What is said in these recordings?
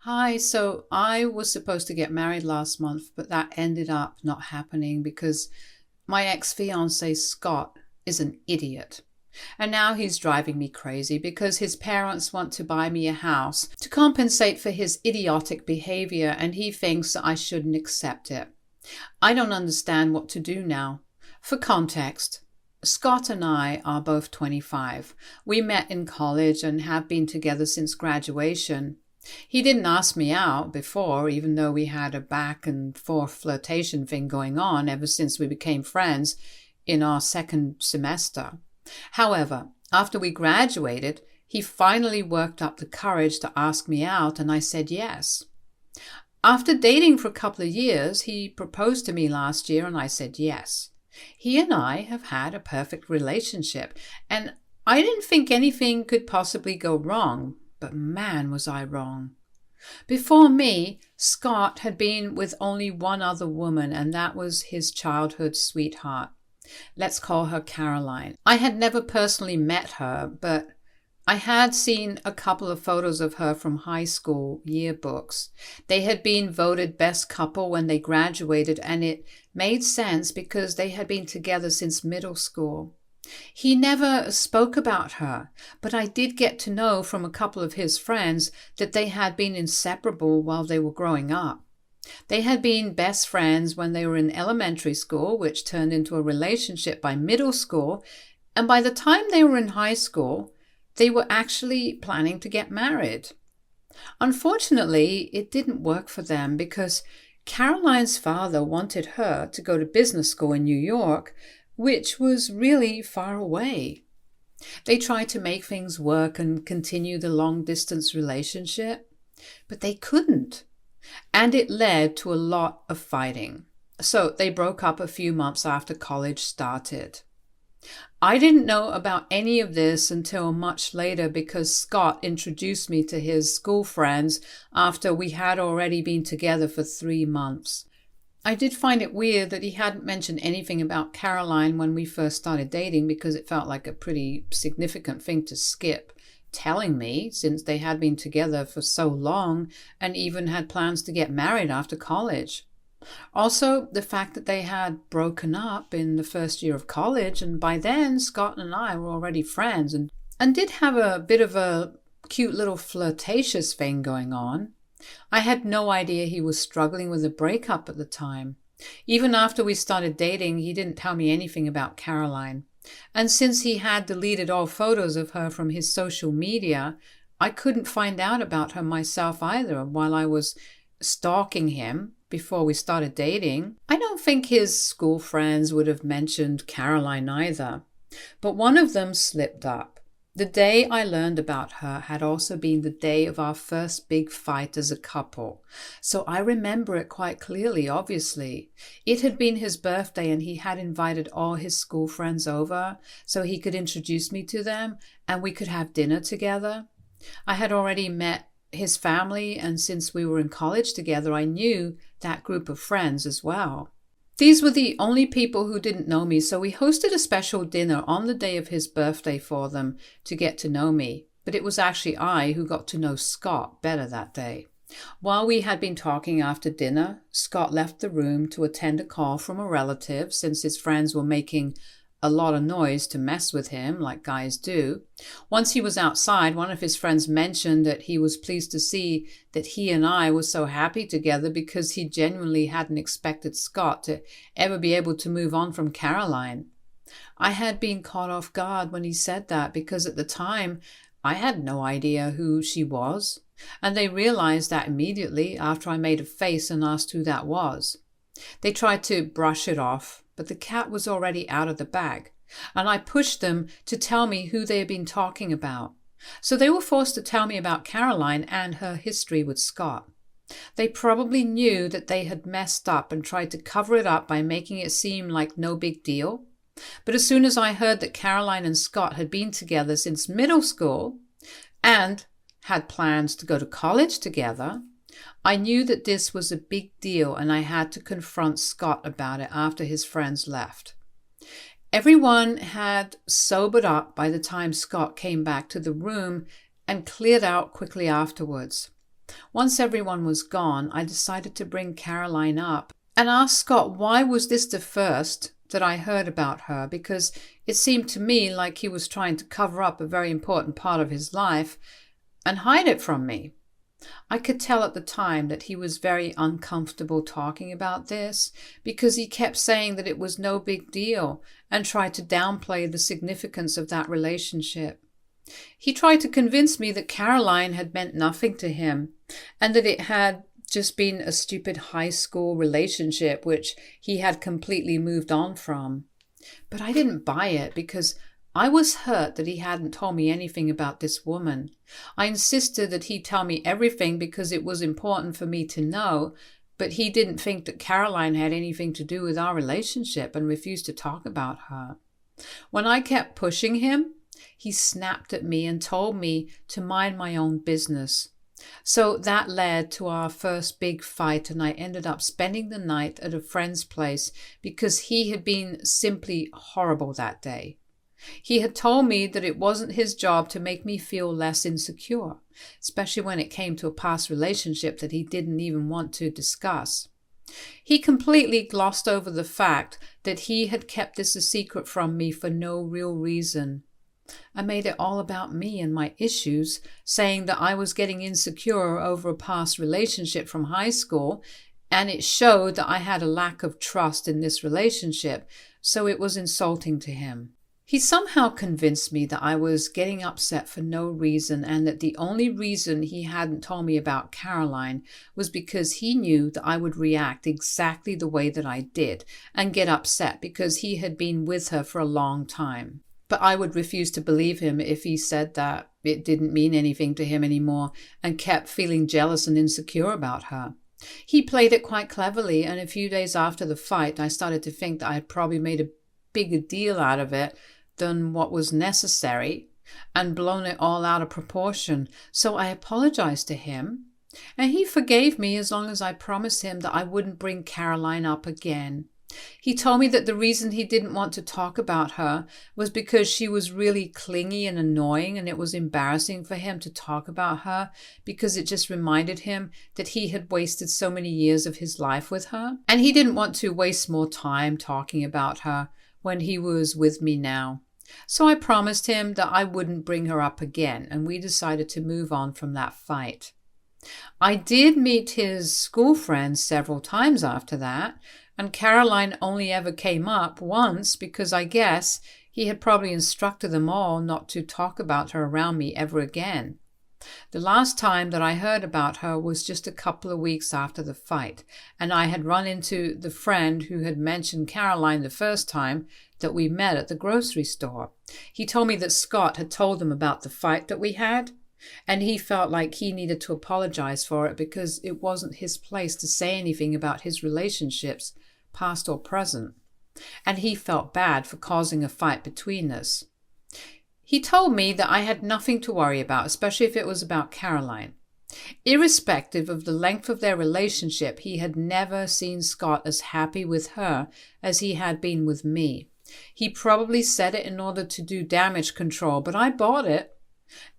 Hi, so I was supposed to get married last month, but that ended up not happening because my ex-fiance Scott is an idiot. And now he's driving me crazy because his parents want to buy me a house to compensate for his idiotic behavior, and he thinks that I shouldn't accept it. I don't understand what to do now. For context, Scott and I are both 25. We met in college and have been together since graduation. He didn't ask me out before, even though we had a back and forth flirtation thing going on ever since we became friends in our second semester. However, after we graduated, he finally worked up the courage to ask me out, and I said yes. After dating for a couple of years, he proposed to me last year, and I said yes. He and I have had a perfect relationship, and I didn't think anything could possibly go wrong, but man, was I wrong. Before me, Scott had been with only one other woman, and that was his childhood sweetheart. Let's call her Caroline. I had never personally met her, but I had seen a couple of photos of her from high school yearbooks. They had been voted best couple when they graduated, and it made sense because they had been together since middle school. He never spoke about her, but I did get to know from a couple of his friends that they had been inseparable while they were growing up. They had been best friends when they were in elementary school, which turned into a relationship by middle school, and by the time they were in high school, they were actually planning to get married. Unfortunately, it didn't work for them because Caroline's father wanted her to go to business school in New York, which was really far away. They tried to make things work and continue the long-distance relationship, but they couldn't, and it led to a lot of fighting. So they broke up a few months after college started. I didn't know about any of this until much later because Scott introduced me to his school friends after we had already been together for 3 months. I did find it weird that he hadn't mentioned anything about Caroline when we first started dating because it felt like a pretty significant thing to skip telling me since they had been together for so long and even had plans to get married after college. Also, the fact that they had broken up in the first year of college, and by then Scott and I were already friends and did have a bit of a cute little flirtatious thing going on. I had no idea he was struggling with a breakup at the time. Even after we started dating, he didn't tell me anything about Caroline. And since he had deleted all photos of her from his social media, I couldn't find out about her myself either while I was stalking him before we started dating. I don't think his school friends would have mentioned Caroline either, but one of them slipped up. The day I learned about her had also been the day of our first big fight as a couple, so I remember it quite clearly, obviously. It had been his birthday and he had invited all his school friends over so he could introduce me to them and we could have dinner together. I had already met his family, and since we were in college together, I knew that group of friends as well. These were the only people who didn't know me, so we hosted a special dinner on the day of his birthday for them to get to know me. But it was actually I who got to know Scott better that day. While we had been talking after dinner, Scott left the room to attend a call from a relative since his friends were making a lot of noise to mess with him, like guys do. Once he was outside, one of his friends mentioned that he was pleased to see that he and I were so happy together because he genuinely hadn't expected Scott to ever be able to move on from Caroline. I had been caught off guard when he said that because at the time I had no idea who she was, and they realized that immediately after I made a face and asked who that was. They tried to brush it off, but the cat was already out of the bag, and I pushed them to tell me who they had been talking about. So they were forced to tell me about Caroline and her history with Scott. They probably knew that they had messed up and tried to cover it up by making it seem like no big deal. But as soon as I heard that Caroline and Scott had been together since middle school and had plans to go to college together, I knew that this was a big deal and I had to confront Scott about it after his friends left. Everyone had sobered up by the time Scott came back to the room and cleared out quickly afterwards. Once everyone was gone, I decided to bring Caroline up and ask Scott why was this the first that I heard about her, because it seemed to me like he was trying to cover up a very important part of his life and hide it from me. I could tell at the time that he was very uncomfortable talking about this because he kept saying that it was no big deal and tried to downplay the significance of that relationship. He tried to convince me that Caroline had meant nothing to him and that it had just been a stupid high school relationship which he had completely moved on from. But I didn't buy it because I was hurt that he hadn't told me anything about this woman. I insisted that he tell me everything because it was important for me to know, but he didn't think that Caroline had anything to do with our relationship and refused to talk about her. When I kept pushing him, he snapped at me and told me to mind my own business. So that led to our first big fight, and I ended up spending the night at a friend's place because he had been simply horrible that day. He had told me that it wasn't his job to make me feel less insecure, especially when it came to a past relationship that he didn't even want to discuss. He completely glossed over the fact that he had kept this a secret from me for no real reason. I made it all about me and my issues, saying that I was getting insecure over a past relationship from high school, and it showed that I had a lack of trust in this relationship, so it was insulting to him. He somehow convinced me that I was getting upset for no reason and that the only reason he hadn't told me about Caroline was because he knew that I would react exactly the way that I did and get upset because he had been with her for a long time. But I would refuse to believe him if he said that it didn't mean anything to him anymore and kept feeling jealous and insecure about her. He played it quite cleverly, and a few days after the fight, I started to think that I had probably made a bigger deal out of it than what was necessary and blown it all out of proportion. So I apologized to him, and he forgave me as long as I promised him that I wouldn't bring Caroline up again. He told me that the reason he didn't want to talk about her was because she was really clingy and annoying, and it was embarrassing for him to talk about her because it just reminded him that he had wasted so many years of his life with her, and he didn't want to waste more time talking about her when he was with me now. So I promised him that I wouldn't bring her up again, and we decided to move on from that fight. I did meet his school friends several times after that, and Caroline only ever came up once because I guess he had probably instructed them all not to talk about her around me ever again. The last time that I heard about her was just a couple of weeks after the fight, and I had run into the friend who had mentioned Caroline the first time that we met at the grocery store. He told me that Scott had told them about the fight that we had, and he felt like he needed to apologize for it because it wasn't his place to say anything about his relationships, past or present, and he felt bad for causing a fight between us. He told me that I had nothing to worry about, especially if it was about Caroline. Irrespective of the length of their relationship, he had never seen Scott as happy with her as he had been with me. He probably said it in order to do damage control, but I bought it.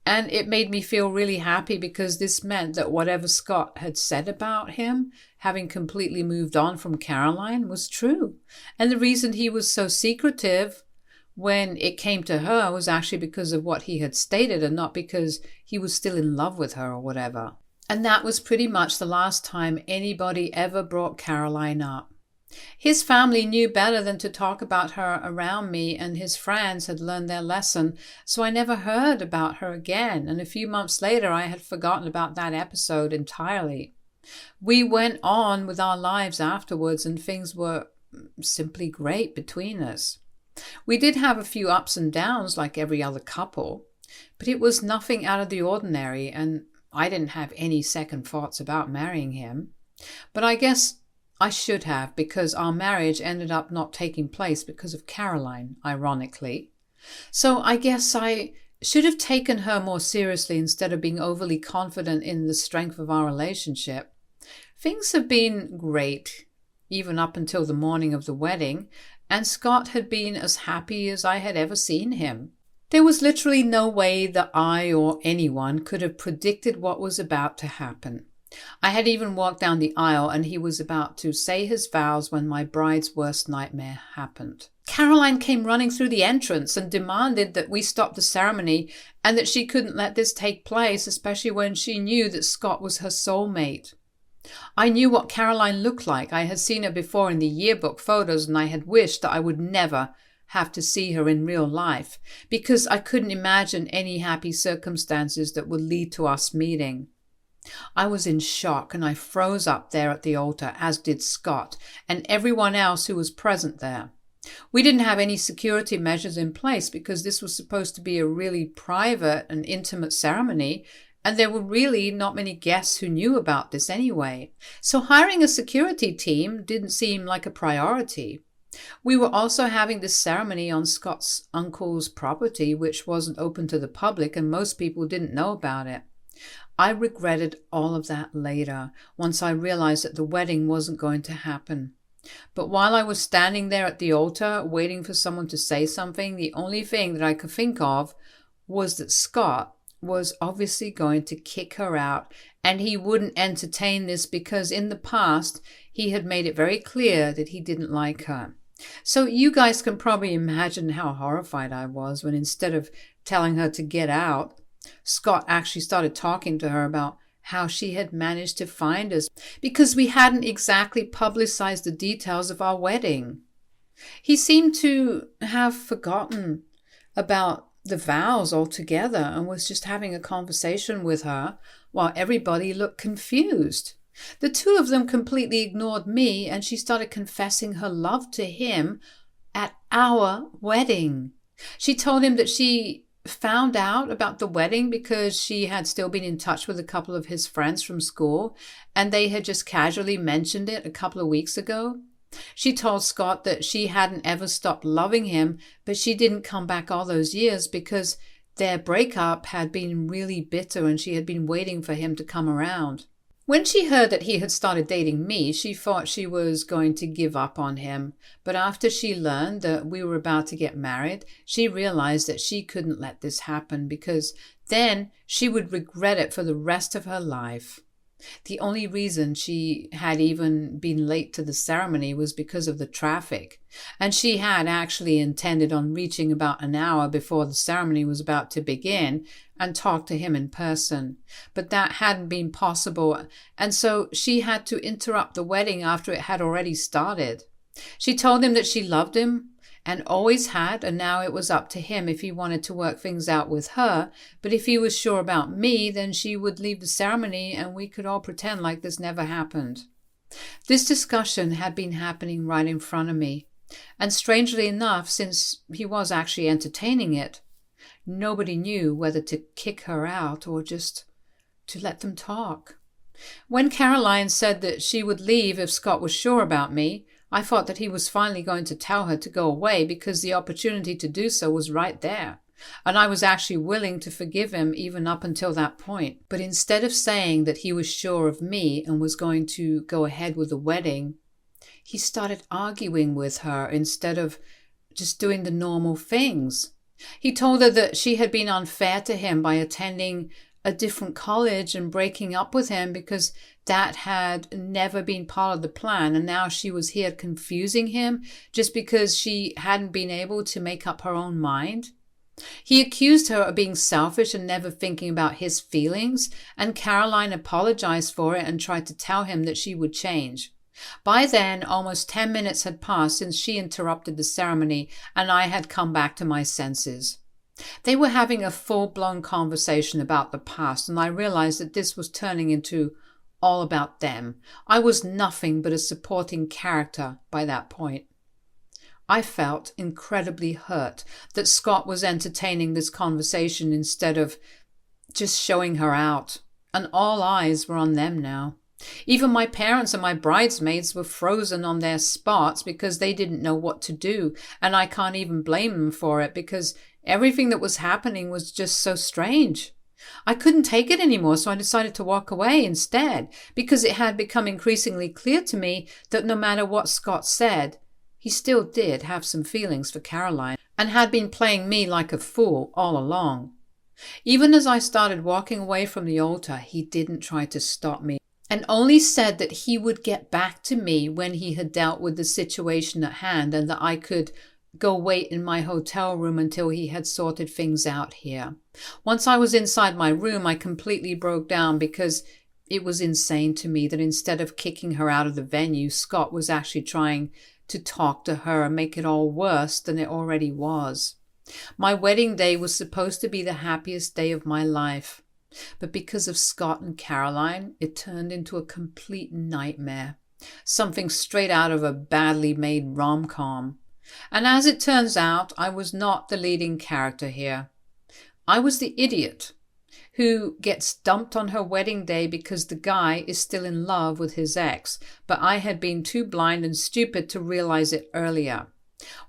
And it made me feel really happy because this meant that whatever Scott had said about him, having completely moved on from Caroline, was true. And the reason he was so secretive when it came to her was actually because of what he had stated and not because he was still in love with her or whatever. And that was pretty much the last time anybody ever brought Caroline up. His family knew better than to talk about her around me, and his friends had learned their lesson, so I never heard about her again, and a few months later I had forgotten about that episode entirely. We went on with our lives afterwards, and things were simply great between us. We did have a few ups and downs like every other couple, but it was nothing out of the ordinary, and I didn't have any second thoughts about marrying him. But I guess I should have, because our marriage ended up not taking place because of Caroline, ironically. So I guess I should have taken her more seriously instead of being overly confident in the strength of our relationship. Things have been great, even up until the morning of the wedding, and Scott had been as happy as I had ever seen him. There was literally no way that I or anyone could have predicted what was about to happen. I had even walked down the aisle and he was about to say his vows when my bride's worst nightmare happened. Caroline came running through the entrance and demanded that we stop the ceremony and that she couldn't let this take place, especially when she knew that Scott was her soulmate. I knew what Caroline looked like. I had seen her before in the yearbook photos, and I had wished that I would never have to see her in real life because I couldn't imagine any happy circumstances that would lead to us meeting. I was in shock and I froze up there at the altar, as did Scott and everyone else who was present there. We didn't have any security measures in place because this was supposed to be a really private and intimate ceremony, and there were really not many guests who knew about this anyway. So hiring a security team didn't seem like a priority. We were also having this ceremony on Scott's uncle's property, which wasn't open to the public, and most people didn't know about it. I regretted all of that later, once I realized that the wedding wasn't going to happen. But while I was standing there at the altar, waiting for someone to say something, the only thing that I could think of was that Scott was obviously going to kick her out, and he wouldn't entertain this because in the past he had made it very clear that he didn't like her. So you guys can probably imagine how horrified I was when, instead of telling her to get out, Scott actually started talking to her about how she had managed to find us because we hadn't exactly publicized the details of our wedding. He seemed to have forgotten about the vows altogether and was just having a conversation with her while everybody looked confused. The two of them completely ignored me, and she started confessing her love to him at our wedding. She told him that she found out about the wedding because she had still been in touch with a couple of his friends from school, and they had just casually mentioned it a couple of weeks ago. She told Scott that she hadn't ever stopped loving him, but she didn't come back all those years because their breakup had been really bitter and she had been waiting for him to come around. When she heard that he had started dating me, she thought she was going to give up on him. But after she learned that we were about to get married, she realized that she couldn't let this happen because then she would regret it for the rest of her life. The only reason she had even been late to the ceremony was because of the traffic, and she had actually intended on reaching about an hour before the ceremony was about to begin and talk to him in person. But that hadn't been possible, and so she had to interrupt the wedding after it had already started. She told him that she loved him and always had, and now it was up to him if he wanted to work things out with her. But if he was sure about me, then she would leave the ceremony and we could all pretend like this never happened. This discussion had been happening right in front of me, and strangely enough, since he was actually entertaining it, nobody knew whether to kick her out or just to let them talk. When Caroline said that she would leave if Scott was sure about me, I thought that he was finally going to tell her to go away because the opportunity to do so was right there, and I was actually willing to forgive him even up until that point. But instead of saying that he was sure of me and was going to go ahead with the wedding, he started arguing with her instead of just doing the normal things. He told her that she had been unfair to him by attending a different college and breaking up with him because that had never been part of the plan, and now she was here confusing him just because she hadn't been able to make up her own mind. He accused her of being selfish and never thinking about his feelings, and Caroline apologized for it and tried to tell him that she would change. By then, almost 10 minutes had passed since she interrupted the ceremony, and I had come back to my senses. They were having a full-blown conversation about the past, and I realized that this was turning into all about them. I was nothing but a supporting character by that point. I felt incredibly hurt that Scott was entertaining this conversation instead of just showing her out, and all eyes were on them now. Even my parents and my bridesmaids were frozen on their spots because they didn't know what to do, and I can't even blame them for it because everything that was happening was just so strange. I couldn't take it anymore, so I decided to walk away instead because it had become increasingly clear to me that no matter what Scott said, he still did have some feelings for Caroline. and had been playing me like a fool all along. Even as I started walking away from the altar, he didn't try to stop me and only said that he would get back to me when he had dealt with the situation at hand and that I could go wait in my hotel room until he had sorted things out here. Once I was inside my room, I completely broke down because it was insane to me that instead of kicking her out of the venue, Scott was actually trying to talk to her and make it all worse than it already was. My wedding day was supposed to be the happiest day of my life, but because of Scott and Caroline, it turned into a complete nightmare, something straight out of a badly made rom-com. And as it turns out, I was not the leading character here. I was the idiot who gets dumped on her wedding day because the guy is still in love with his ex, but I had been too blind and stupid to realize it earlier.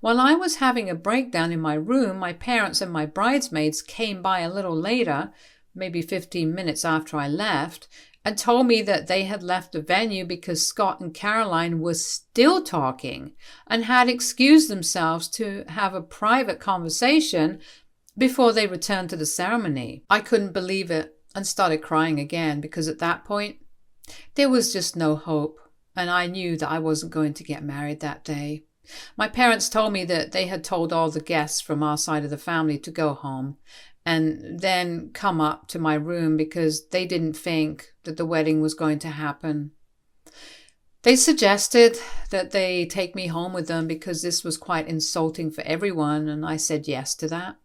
While I was having a breakdown in my room, my parents and my bridesmaids came by a little later, maybe 15 minutes after I left, and told me that they had left the venue because Scott and Caroline were still talking and had excused themselves to have a private conversation before they returned to the ceremony. I couldn't believe it and started crying again because at that point, there was just no hope, and I knew that I wasn't going to get married that day. My parents told me that they had told all the guests from our side of the family to go home and then come up to my room because they didn't think that the wedding was going to happen. They suggested that they take me home with them because this was quite insulting for everyone, and I said yes to that.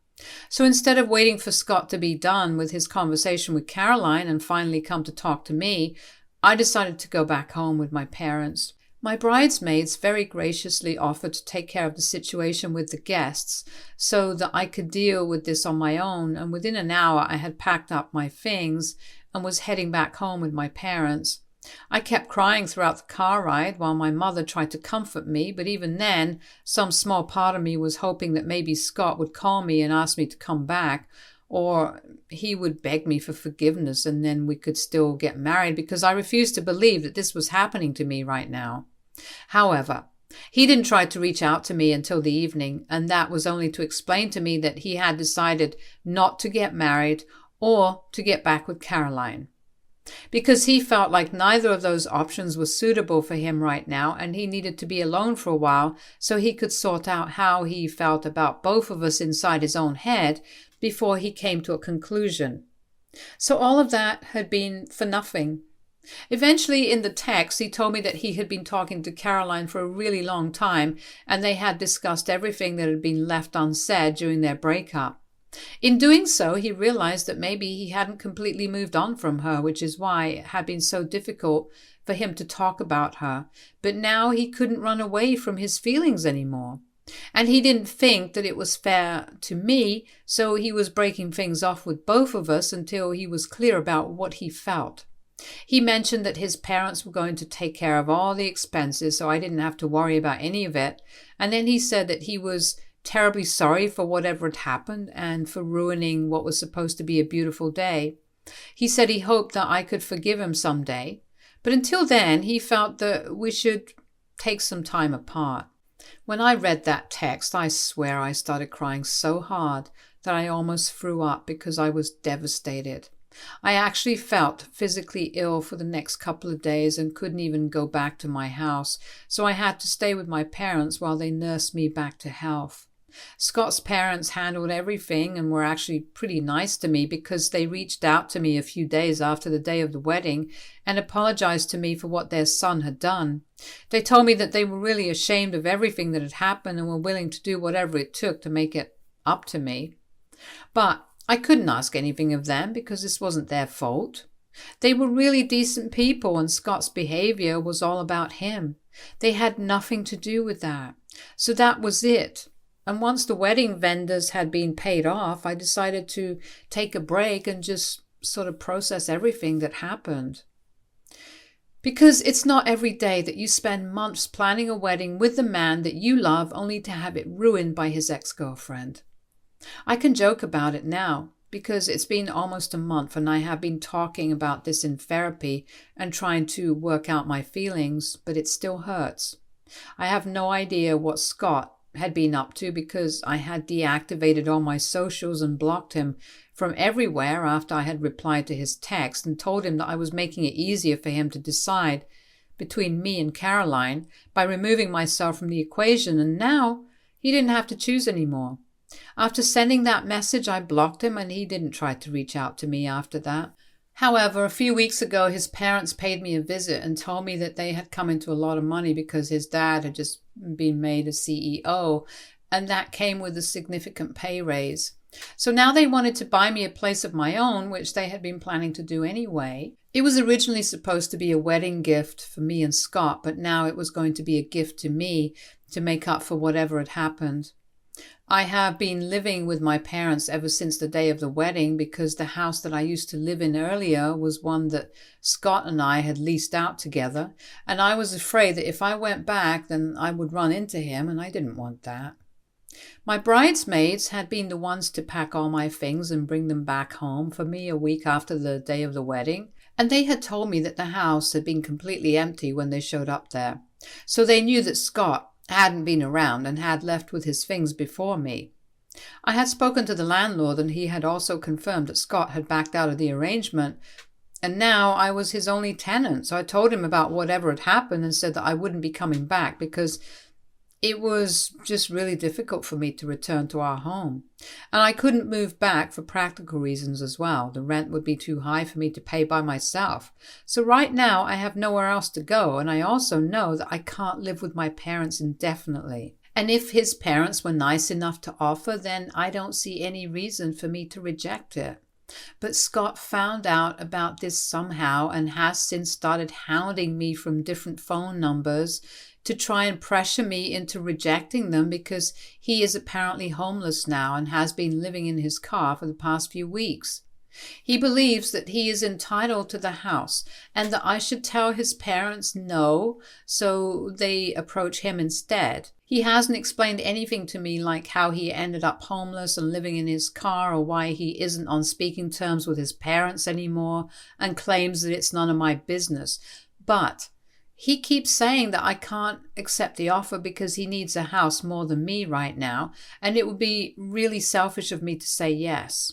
So instead of waiting for Scott to be done with his conversation with Caroline and finally come to talk to me, I decided to go back home with my parents. My bridesmaids very graciously offered to take care of the situation with the guests so that I could deal with this on my own, and within an hour I had packed up my things and was heading back home with my parents. I kept crying throughout the car ride while my mother tried to comfort me, but even then, some small part of me was hoping that maybe Scott would call me and ask me to come back, or he would beg me for forgiveness and then we could still get married because I refused to believe that this was happening to me right now. However, he didn't try to reach out to me until the evening, and that was only to explain to me that he had decided not to get married or to get back with Caroline, because he felt like neither of those options was suitable for him right now, and he needed to be alone for a while so he could sort out how he felt about both of us inside his own head before he came to a conclusion. So all of that had been for nothing. Eventually, in the text, he told me that he had been talking to Caroline for a really long time and they had discussed everything that had been left unsaid during their breakup. In doing so, he realized that maybe he hadn't completely moved on from her, which is why it had been so difficult for him to talk about her. But now he couldn't run away from his feelings anymore. And he didn't think that it was fair to me, so he was breaking things off with both of us until he was clear about what he felt. He mentioned that his parents were going to take care of all the expenses, so I didn't have to worry about any of it. And then he said that he was terribly sorry for whatever had happened and for ruining what was supposed to be a beautiful day. He said he hoped that I could forgive him someday, but until then he felt that we should take some time apart. When I read that text, I swear I started crying so hard that I almost threw up because I was devastated. I actually felt physically ill for the next couple of days and couldn't even go back to my house, so I had to stay with my parents while they nursed me back to health. Scott's parents handled everything and were actually pretty nice to me because they reached out to me a few days after the day of the wedding and apologized to me for what their son had done. They told me that they were really ashamed of everything that had happened and were willing to do whatever it took to make it up to me. But I couldn't ask anything of them because this wasn't their fault. They were really decent people and Scott's behavior was all about him. They had nothing to do with that. So that was it. And once the wedding vendors had been paid off, I decided to take a break and just sort of process everything that happened. Because it's not every day that you spend months planning a wedding with the man that you love only to have it ruined by his ex-girlfriend. I can joke about it now because it's been almost a month and I have been talking about this in therapy and trying to work out my feelings, but it still hurts. I have no idea what Scott had been up to because I had deactivated all my socials and blocked him from everywhere after I had replied to his text and told him that I was making it easier for him to decide between me and Caroline by removing myself from the equation, and now he didn't have to choose anymore. After sending that message, I blocked him, and he didn't try to reach out to me after that. However, a few weeks ago, his parents paid me a visit and told me that they had come into a lot of money because his dad had just been made a CEO, and that came with a significant pay raise. So now they wanted to buy me a place of my own, which they had been planning to do anyway. It was originally supposed to be a wedding gift for me and Scott, but now it was going to be a gift to me to make up for whatever had happened. I have been living with my parents ever since the day of the wedding because the house that I used to live in earlier was one that Scott and I had leased out together, and I was afraid that if I went back then I would run into him, and I didn't want that. My bridesmaids had been the ones to pack all my things and bring them back home for me a week after the day of the wedding, and they had told me that the house had been completely empty when they showed up there. So they knew that Scott hadn't been around and had left with his things before me. I had spoken to the landlord, and he had also confirmed that Scott had backed out of the arrangement, and now I was his only tenant. So I told him about whatever had happened and said that I wouldn't be coming back because it was just really difficult for me to return to our home. And I couldn't move back for practical reasons as well. The rent would be too high for me to pay by myself. So right now I have nowhere else to go, and I also know that I can't live with my parents indefinitely. And if his parents were nice enough to offer, then I don't see any reason for me to reject it. But Scott found out about this somehow and has since started hounding me from different phone numbers to try and pressure me into rejecting them because he is apparently homeless now and has been living in his car for the past few weeks. He believes that he is entitled to the house and that I should tell his parents no, so they approach him instead. He hasn't explained anything to me like how he ended up homeless and living in his car, or why he isn't on speaking terms with his parents anymore and claims that it's none of my business. But he keeps saying that I can't accept the offer because he needs a house more than me right now, and it would be really selfish of me to say yes.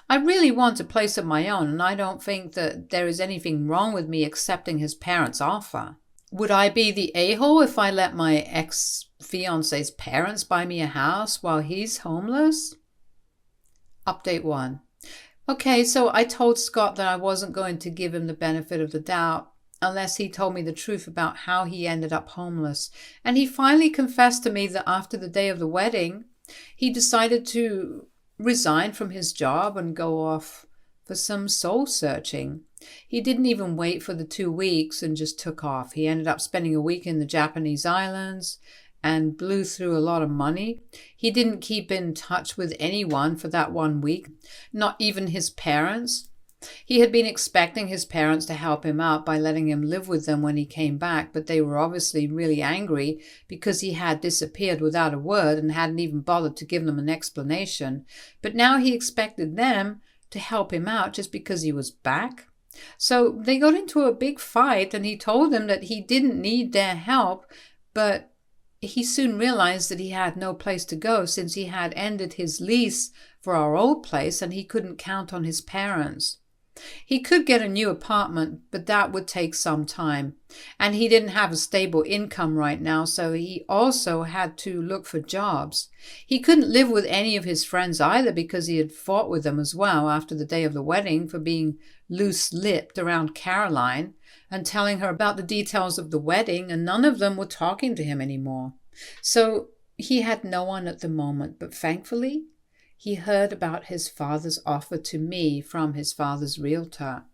I really want a place of my own, and I don't think that there is anything wrong with me accepting his parents' offer. Would I be the a-hole if I let my ex-fiancé's parents buy me a house while he's homeless? Update 1. Okay, so I told Scott that I wasn't going to give him the benefit of the doubt unless he told me the truth about how he ended up homeless. And he finally confessed to me that after the day of the wedding, he decided to resign from his job and go off for some soul searching. He didn't even wait for the 2 weeks and just took off. He ended up spending a week in the Japanese islands and blew through a lot of money. He didn't keep in touch with anyone for that 1 week, not even his parents. He had been expecting his parents to help him out by letting him live with them when he came back, but they were obviously really angry because he had disappeared without a word and hadn't even bothered to give them an explanation. But now he expected them to help him out just because he was back. So they got into a big fight, and he told them that he didn't need their help, but he soon realized that he had no place to go since he had ended his lease for our old place and he couldn't count on his parents. He could get a new apartment, but that would take some time, and he didn't have a stable income right now, so he also had to look for jobs. He couldn't live with any of his friends either because he had fought with them as well after the day of the wedding for being loose-lipped around Caroline and telling her about the details of the wedding, and none of them were talking to him anymore. So he had no one at the moment, but thankfully he heard about his father's offer to me from his father's realtor.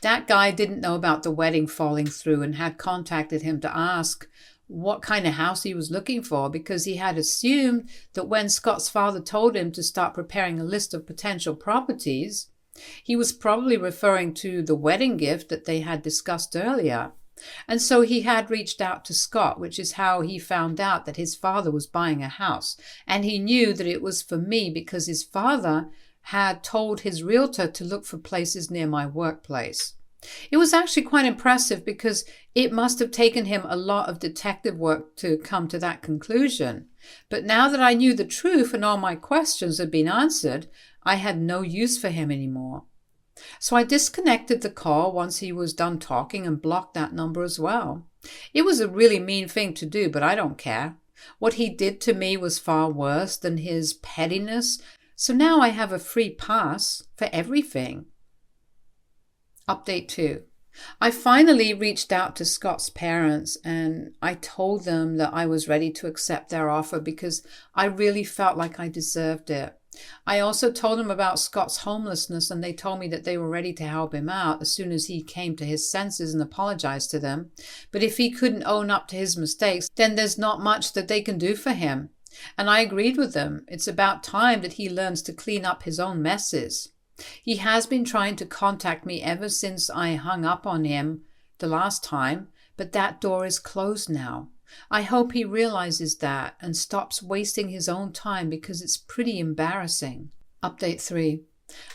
That guy didn't know about the wedding falling through and had contacted him to ask what kind of house he was looking for because he had assumed that when Scott's father told him to start preparing a list of potential properties, he was probably referring to the wedding gift that they had discussed earlier. And so he had reached out to Scott, which is how he found out that his father was buying a house. And he knew that it was for me because his father had told his realtor to look for places near my workplace. It was actually quite impressive because it must have taken him a lot of detective work to come to that conclusion. But now that I knew the truth and all my questions had been answered, I had no use for him anymore. So I disconnected the call once he was done talking and blocked that number as well. It was a really mean thing to do, but I don't care. What he did to me was far worse than his pettiness, so now I have a free pass for everything. Update 2. I finally reached out to Scott's parents and I told them that I was ready to accept their offer because I really felt like I deserved it. I also told them about Scott's homelessness and they told me that they were ready to help him out as soon as he came to his senses and apologized to them. But if he couldn't own up to his mistakes, then there's not much that they can do for him. And I agreed with them. It's about time that he learns to clean up his own messes. He has been trying to contact me ever since I hung up on him the last time, but that door is closed now. I hope he realizes that and stops wasting his own time because it's pretty embarrassing. Update 3.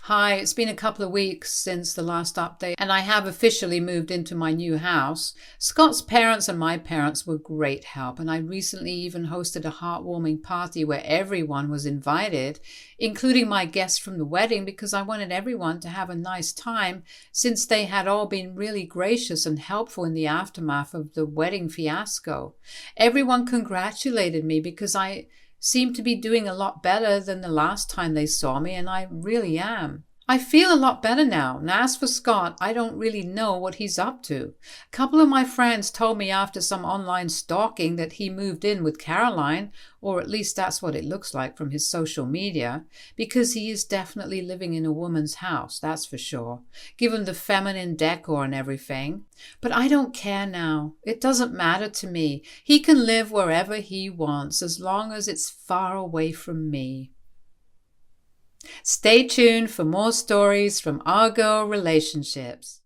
Hi, it's been a couple of weeks since the last update and I have officially moved into my new house. Scott's parents and my parents were great help and I recently even hosted a heartwarming party where everyone was invited, including my guests from the wedding because I wanted everyone to have a nice time since they had all been really gracious and helpful in the aftermath of the wedding fiasco. Everyone congratulated me because I seem to be doing a lot better than the last time they saw me, and I really am. I feel a lot better now, and as for Scott, I don't really know what he's up to. A couple of my friends told me after some online stalking that he moved in with Caroline, or at least that's what it looks like from his social media, because he is definitely living in a woman's house, that's for sure, given the feminine decor and everything. But I don't care now. It doesn't matter to me. He can live wherever he wants, as long as it's far away from me. Stay tuned for more stories from Our Girl Relationships.